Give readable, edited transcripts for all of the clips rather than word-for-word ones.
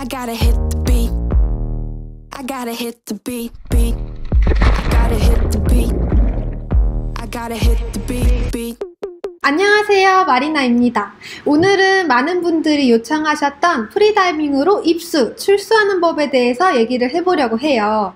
I gotta hit the beat. I gotta hit the beat, beat. I gotta hit the beat. I gotta hit the beat, beat. 안녕하세요, 마리나입니다. 오늘은 많은 분들이 요청하셨던 프리다이빙으로 입수, 출수하는 법에 대해서 얘기를 해보려고 해요.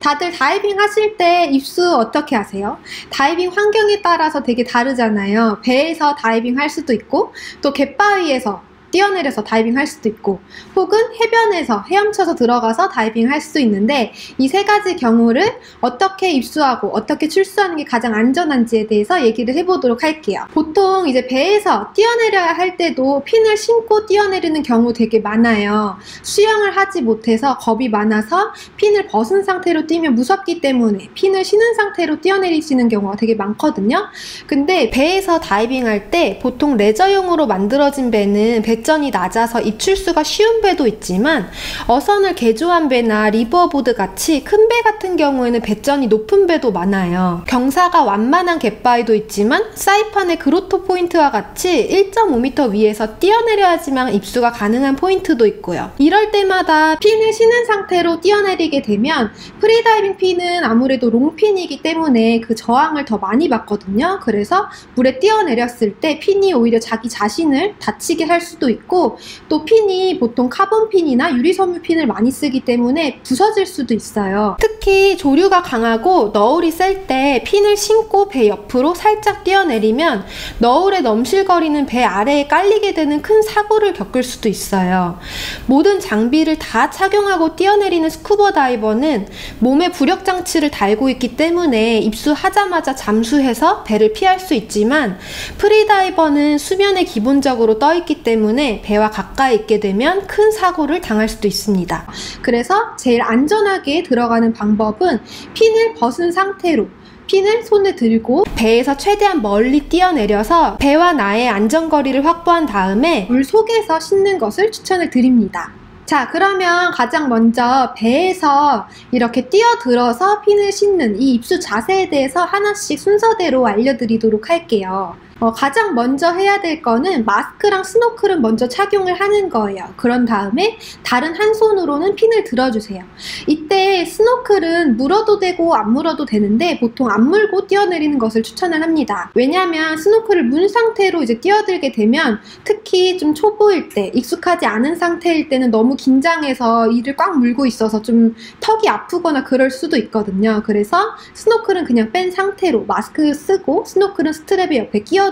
다들 다이빙 하실 때 입수 어떻게 하세요? 다이빙 환경에 따라서 되게 다르잖아요. 배에서 다이빙 할 수도 있고, 또 갯바위에서 뛰어내려서 다이빙 할 수도 있고, 혹은 해변에서 헤엄쳐서 들어가서 다이빙 할 수 있는데, 이 세 가지 경우를 어떻게 입수하고 어떻게 출수하는 게 가장 안전한지에 대해서 얘기를 해보도록 할게요. 보통 이제 배에서 뛰어내려야 할 때도 핀을 신고 뛰어내리는 경우 되게 많아요. 수영을 하지 못해서 겁이 많아서 핀을 벗은 상태로 뛰면 무섭기 때문에 핀을 신은 상태로 뛰어내리시는 경우가 되게 많거든요. 근데 배에서 다이빙할 때 보통 레저용으로 만들어진 배는 배전이 낮아서 입출수가 쉬운 배도 있지만, 어선을 개조한 배나 리버보드 같이 큰 배 같은 경우에는 배전이 높은 배도 많아요. 경사가 완만한 갯바위도 있지만 사이판의 그로토 포인트와 같이 1.5m 위에서 뛰어내려야지만 입수가 가능한 포인트도 있고요. 이럴 때마다 핀을 신은 상태로 뛰어내리게 되면 프리다이빙 핀은 아무래도 롱핀이기 때문에 그 저항을 더 많이 받거든요. 그래서 물에 뛰어내렸을 때 핀이 오히려 자기 자신을 다치게 할 수도 있고, 또 핀이 보통 카본 핀이나 유리섬유 핀을 많이 쓰기 때문에 부서질 수도 있어요. 특히 조류가 강하고 너울이 셀 때 핀을 신고 배 옆으로 살짝 뛰어내리면 너울에 넘실거리는 배 아래에 깔리게 되는 큰 사고를 겪을 수도 있어요. 모든 장비를 다 착용하고 뛰어내리는 스쿠버 다이버는 몸에 부력 장치를 달고 있기 때문에 입수하자마자 잠수해서 배를 피할 수 있지만, 프리다이버는 수면에 기본적으로 떠 있기 때문에 배와 가까이 있게 되면 큰 사고를 당할 수도 있습니다. 그래서 제일 안전하게 들어가는 방법은 핀을 벗은 상태로 핀을 손에 들고 배에서 최대한 멀리 뛰어내려서 배와 나의 안전거리를 확보한 다음에 물 속에서 신는 것을 추천을 드립니다. 자, 그러면 가장 먼저 배에서 이렇게 뛰어들어서 핀을 신는 이 입수 자세에 대해서 하나씩 순서대로 알려드리도록 할게요. 가장 먼저 해야 될 거는 마스크랑 스노클은 먼저 착용을 하는 거예요. 그런 다음에 다른 한 손으로는 핀을 들어주세요. 이때 스노클은 물어도 되고 안 물어도 되는데 보통 안 물고 뛰어내리는 것을 추천을 합니다. 왜냐하면 스노클을 문 상태로 이제 뛰어들게 되면, 특히 좀 초보일 때, 익숙하지 않은 상태일 때는 너무 긴장해서 이를 꽉 물고 있어서 좀 턱이 아프거나 그럴 수도 있거든요. 그래서 스노클은 그냥 뺀 상태로 마스크 쓰고 스노클은 스트랩에 옆에 끼워두고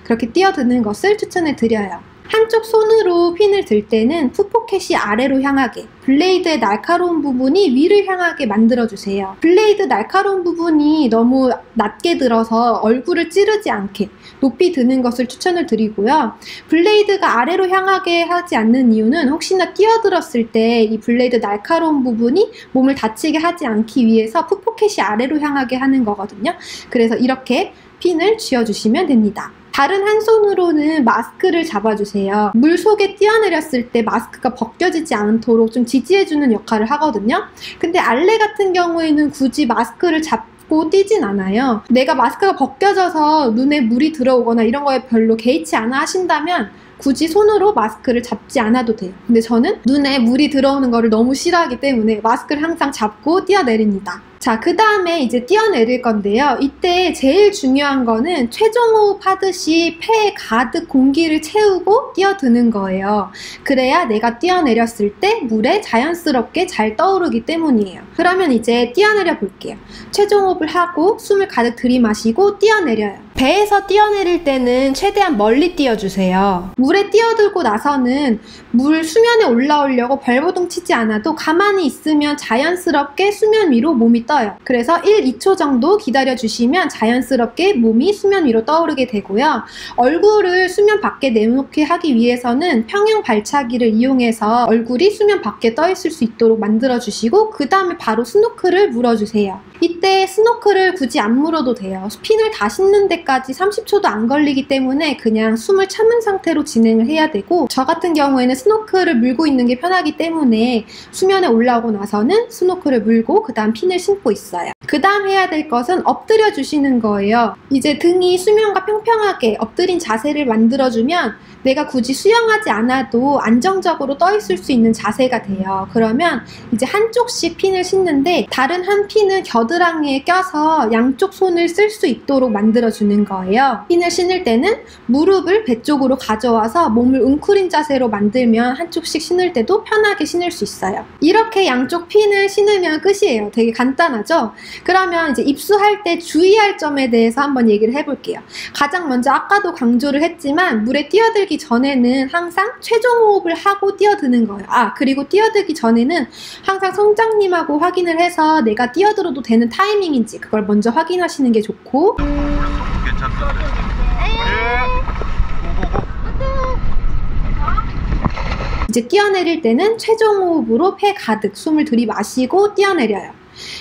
그렇게 뛰어드는 것을 추천을 드려요. 한쪽 손으로 핀을 들 때는 풋포켓이 아래로 향하게, 블레이드의 날카로운 부분이 위를 향하게 만들어주세요. 블레이드 날카로운 부분이 너무 낮게 들어서 얼굴을 찌르지 않게 높이 드는 것을 추천을 드리고요. 블레이드가 아래로 향하게 하지 않는 이유는 혹시나 뛰어들었을 때 이 블레이드 날카로운 부분이 몸을 다치게 하지 않기 위해서 풋포켓이 아래로 향하게 하는 거거든요. 그래서 이렇게 핀을 쥐어주시면 됩니다. 다른 한 손으로는 마스크를 잡아주세요. 물 속에 뛰어내렸을 때 마스크가 벗겨지지 않도록 좀 지지해주는 역할을 하거든요. 근데 알레 같은 경우에는 굳이 마스크를 잡고 뛰진 않아요. 내가 마스크가 벗겨져서 눈에 물이 들어오거나 이런 거에 별로 개의치 않아 하신다면 굳이 손으로 마스크를 잡지 않아도 돼요. 근데 저는 눈에 물이 들어오는 거를 너무 싫어하기 때문에 마스크를 항상 잡고 뛰어내립니다. 자, 그 다음에 이제 뛰어내릴 건데요. 이때 제일 중요한 거는 최종호흡 하듯이 폐에 가득 공기를 채우고 뛰어드는 거예요. 그래야 내가 뛰어내렸을 때 물에 자연스럽게 잘 떠오르기 때문이에요. 그러면 이제 뛰어내려 볼게요. 최종호흡을 하고 숨을 가득 들이마시고 뛰어내려요. 배에서 뛰어내릴 때는 최대한 멀리 뛰어주세요. 물에 뛰어들고 나서는 물 수면에 올라오려고 발버둥 치지 않아도 가만히 있으면 자연스럽게 수면 위로 몸이 떠요. 그래서 1, 2초 정도 기다려주시면 자연스럽게 몸이 수면 위로 떠오르게 되고요. 얼굴을 수면 밖에 내놓게 하기 위해서는 평형 발차기를 이용해서 얼굴이 수면 밖에 떠 있을 수 있도록 만들어주시고, 그 다음에 바로 스노클을 물어주세요. 이때 스노클을 굳이 안 물어도 돼요. 핀을 다 신는 데까지 때까지 30초도 안 걸리기 때문에 그냥 숨을 참은 상태로 진행을 해야 되고, 저 같은 경우에는 스노클을 물고 있는 게 편하기 때문에 수면에 올라오고 나서는 스노클을 물고 그 다음 핀을 신고 있어요. 그 다음 해야 될 것은 엎드려 주시는 거예요. 이제 등이 수면과 평평하게 엎드린 자세를 만들어주면 내가 굳이 수영하지 않아도 안정적으로 떠 있을 수 있는 자세가 돼요. 그러면 이제 한쪽씩 핀을 신는데, 다른 한 핀은 겨드랑이에 껴서 양쪽 손을 쓸 수 있도록 만들어주는 거예요. 핀을 신을 때는 무릎을 배 쪽으로 가져와서 몸을 웅크린 자세로 만들면 한쪽씩 신을 때도 편하게 신을 수 있어요. 이렇게 양쪽 핀을 신으면 끝이에요. 되게 간단하죠? 그러면 이제 입수할 때 주의할 점에 대해서 한번 얘기를 해볼게요. 가장 먼저 아까도 강조를 했지만 물에 뛰어들기 전에는 항상 최종 호흡을 하고 뛰어드는 거예요. 그리고 뛰어들기 전에는 항상 선장님하고 확인을 해서 내가 뛰어들어도 되는 타이밍인지 그걸 먼저 확인하시는 게 좋고, 괜찮던데. 이제 뛰어내릴 때는 최종 호흡으로 폐 가득 숨을 들이마시고 뛰어내려요.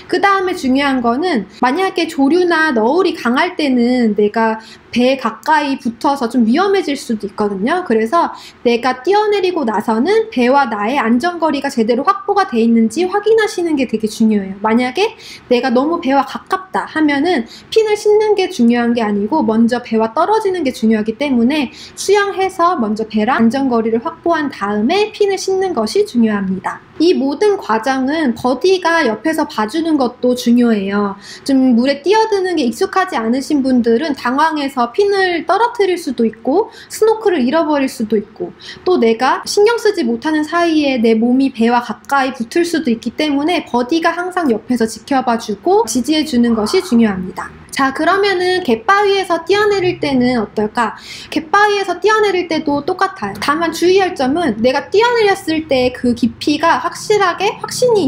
그 다음에 중요한 거는, 만약에 조류나 너울이 강할 때는 내가 배에 가까이 붙어서 좀 위험해질 수도 있거든요. 그래서 내가 뛰어내리고 나서는 배와 나의 안전거리가 제대로 확보가 돼 있는지 확인하시는 게 되게 중요해요. 만약에 내가 너무 배와 가깝다 하면은 핀을 신는 게 중요한 게 아니고 먼저 배와 떨어지는 게 중요하기 때문에 수영해서 먼저 배랑 안전거리를 확보한 다음에 핀을 신는 것이 중요합니다. 이 모든 과정은 버디가 옆에서 봐주는 것도 중요해요. 좀 물에 뛰어드는 게 익숙하지 않으신 분들은 당황해서 핀을 떨어뜨릴 수도 있고 스노클을 잃어버릴 수도 있고, 또 내가 신경 쓰지 못하는 사이에 내 몸이 배와 가까이 붙을 수도 있기 때문에 버디가 항상 옆에서 지켜봐주고 지지해주는 것이 중요합니다. 자, 그러면은 갯바위에서 뛰어내릴 때는 어떨까? 갯바위에서 뛰어내릴 때도 똑같아요. 다만 주의할 점은 내가 뛰어내렸을 때 그 깊이가 확신이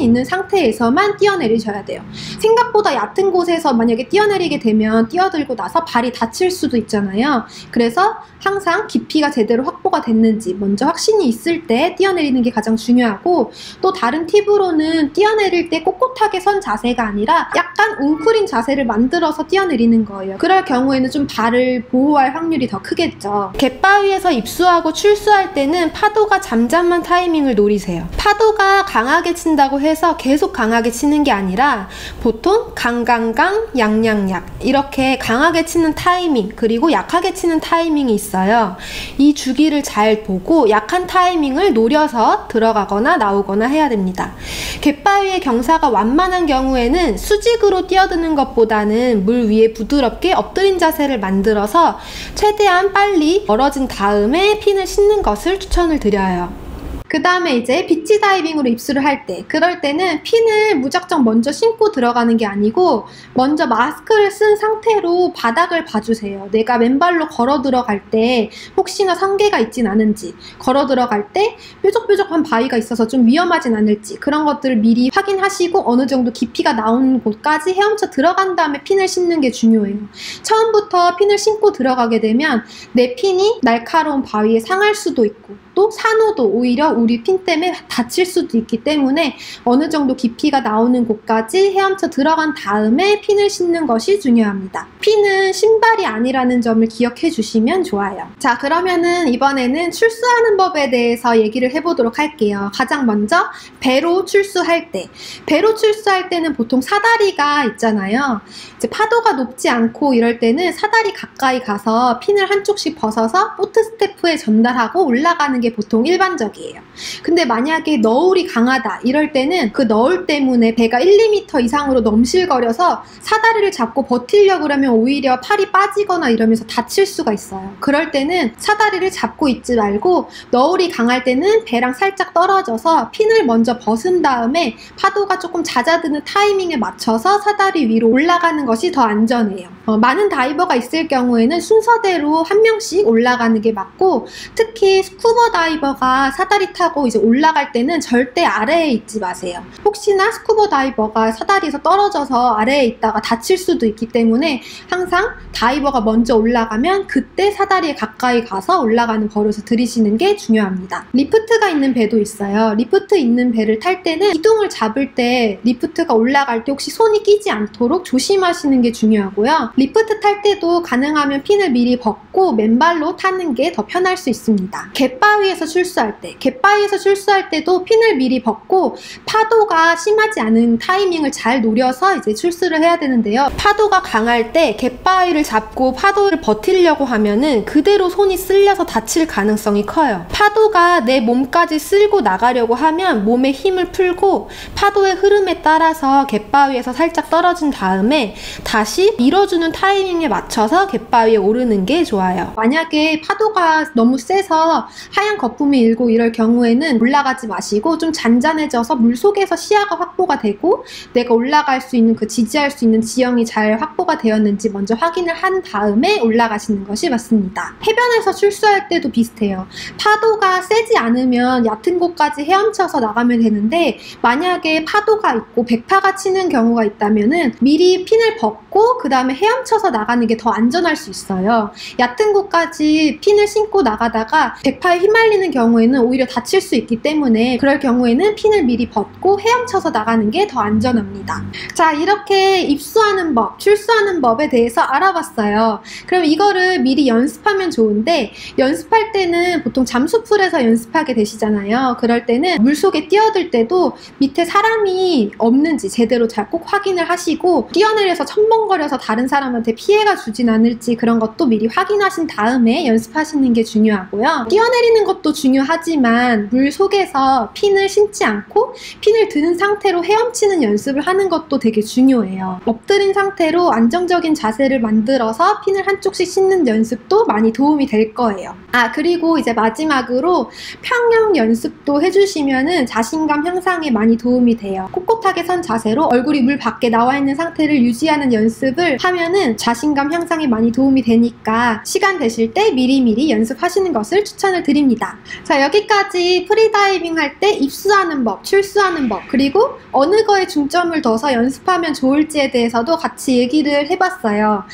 있는 상태에서만 뛰어내리셔야 돼요. 생각보다 얕은 곳에서 만약에 뛰어내리게 되면 뛰어들고 나서 발이 다칠 수도 있잖아요. 그래서 항상 깊이가 제대로 확보가 됐는지 먼저 확신이 있을 때 뛰어내리는 게 가장 중요하고, 또 다른 팁으로는 뛰어내릴 때 꼿꼿하게 선 자세가 아니라 약간 웅크린 자세를 만들어서 뛰어내리는 거예요. 그럴 경우에는 좀 발을 보호할 확률이 더 크겠죠. 갯바위에서 입수하고 출수할 때는 파도가 잠잠한 타이밍을 노리세요. 파도가 강하게 친다고 해서 계속 강하게 치는 게 아니라 보통 강강강, 양양약 이렇게 강하게 치는 타이밍, 그리고 약하게 치는 타이밍이 있어요. 이 주기를 잘 보고 약한 타이밍을 노려서 들어가거나 나오거나 해야 됩니다. 갯바위의 경사가 완만한 경우에는 수직으로 뛰어드는 것보다는 물 위에 부드럽게 엎드린 자세를 만들어서 최대한 빨리 멀어진 다음에 핀을 신는 것을 추천을 드려요. 그 다음에 이제 비치 다이빙으로 입수를 할 때, 그럴 때는 핀을 무작정 먼저 신고 들어가는 게 아니고 먼저 마스크를 쓴 상태로 바닥을 봐주세요. 내가 맨발로 걸어 들어갈 때 혹시나 상계가 있진 않은지, 걸어 들어갈 때 뾰족뾰족한 바위가 있어서 좀 위험하진 않을지, 그런 것들을 미리 확인하시고 어느 정도 깊이가 나오는 곳까지 헤엄쳐 들어간 다음에 핀을 신는 게 중요해요. 처음부터 핀을 신고 들어가게 되면 내 핀이 날카로운 바위에 상할 수도 있고, 또 산호도 오히려 우리 핀 때문에 다칠 수도 있기 때문에 어느 정도 깊이가 나오는 곳까지 헤엄쳐 들어간 다음에 핀을 신는 것이 중요합니다. 핀은 신발이 아니라는 점을 기억해 주시면 좋아요. 자, 그러면은 이번에는 출수하는 법에 대해서 얘기를 해보도록 할게요. 가장 먼저 배로 출수할 때, 배로 출수할 때는 보통 사다리가 있잖아요. 이제 파도가 높지 않고 이럴 때는 사다리 가까이 가서 핀을 한쪽씩 벗어서 보트 스태프에 전달하고 올라가는 게 보통 일반적이에요. 근데 만약에 너울이 강하다 이럴 때는 그 너울 때문에 배가 1, 2m 이상으로 넘실거려서 사다리를 잡고 버티려고 그러면 오히려 팔이 빠지거나 이러면서 다칠 수가 있어요. 그럴 때는 사다리를 잡고 있지 말고 너울이 강할 때는 배랑 살짝 떨어져서 핀을 먼저 벗은 다음에 파도가 조금 잦아드는 타이밍에 맞춰서 사다리 위로 올라가는 것이 더 안전해요. 많은 다이버가 있을 경우에는 순서대로 한 명씩 올라가는 게 맞고, 특히 스쿠버 다이버가 사다리 타고 타고 이제 올라갈 때는 절대 아래에 있지 마세요. 혹시나 스쿠버 다이버가 사다리에서 떨어져서 아래에 있다가 다칠 수도 있기 때문에 항상 다이버가 먼저 올라가면 그때 사다리에 가까이 가서 올라가는 버릇을 들이시는 게 중요합니다. 리프트가 있는 배도 있어요. 리프트 있는 배를 탈 때는 기둥을 잡을 때 리프트가 올라갈 때 혹시 손이 끼지 않도록 조심하시는 게 중요하고요. 리프트 탈 때도 가능하면 핀을 미리 벗고 맨발로 타는 게 더 편할 수 있습니다. 갯바위에서 출수할 때도 핀을 미리 벗고 파도가 심하지 않은 타이밍을 잘 노려서 이제 출수를 해야 되는데요. 파도가 강할 때 갯바위를 잡고 파도를 버티려고 하면은 그대로 손이 쓸려서 다칠 가능성이 커요. 파도가 내 몸까지 쓸고 나가려고 하면 몸에 힘을 풀고 파도의 흐름에 따라서 갯바위에서 살짝 떨어진 다음에 다시 밀어주는 타이밍에 맞춰서 갯바위에 오르는 게 좋아요. 만약에 파도가 너무 세서 하얀 거품이 일고 이럴 경우에는 올라가지 마시고 좀 잔잔해져서 물속에서 시야가 확보가 되고 내가 올라갈 수 있는 지지할 수 있는 지형이 잘 확보가 되었는지 먼저 확인을 한 다음에 올라가시는 것이 맞습니다. 해변에서 출수할 때도 비슷해요. 파도가 세지 않으면 얕은 곳까지 헤엄쳐서 나가면 되는데 만약에 파도가 있고 백파가 치는 경우가 있다면은 미리 핀을 벗고 그 다음에 헤엄쳐서 나가는 게 더 안전할 수 있어요. 얕은 곳까지 핀을 신고 나가다가 백파에 휘말리는 경우에는 오히려 다칠 수 있기 때문에 그럴 경우에는 핀을 미리 벗고 헤엄쳐서 나가는 게 더 안전합니다. 자, 이렇게 입수하는 법, 출수하는 법에 대해서 알아봤어요. 그럼 이거를 미리 연습하면 좋은데 연습할 때는 보통 잠수풀에서 연습하게 되시잖아요. 그럴 때는 물속에 뛰어들 때도 밑에 사람이 없는지 제대로 잘 꼭 확인을 하시고 뛰어내려서 첨벙거려서 다른 사람한테 피해가 주진 않을지 그런 것도 미리 확인하신 다음에 연습하시는 게 중요하고요. 뛰어내리는 것도 중요하지만 물속에서 핀을 신지 않고 핀을 드는 상태로 헤엄치는 연습을 하는 것도 되게 중요해요. 엎드린 상태로 안정적인 자세를 만들어서 핀을 한쪽씩 신는 연습도 많이 도움이 될 거예요. 그리고 이제 마지막으로 평영 연습도 해주시면은 자신감 향상에 많이 도움이 돼요. 꼿꼿하게 선 자세로 얼굴이 물 밖에 나와 있는 상태를 유지하는 연습을 하면은 자신감 향상에 많이 도움이 되니까 시간 되실 때 미리미리 연습하시는 것을 추천을 드립니다. 자, 여기까지 프리다이빙 할 때 입수하는 법, 출수하는 법, 그리고 어느 거에 중점을 둬서 연습하면 좋을지에 대해서도 같이 얘기를 해봤어요.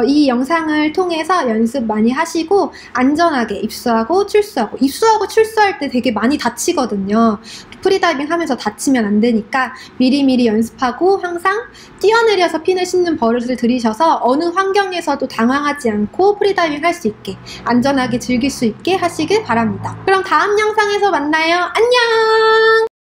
이 영상을 통해서 연습 많이 하시고 안전하게 입수하고 출수할 때 되게 많이 다치거든요. 프리다이빙 하면서 다치면 안 되니까 미리미리 연습하고 항상 뛰어내려서 핀을 신는 버릇을 들이셔서 어느 환경에서도 당황하지 않고 프리다이빙 할 수 있게 안전하게 즐길 수 있게 하시길 바랍니다. 그럼 다음 영상에서 만나요. 안녕!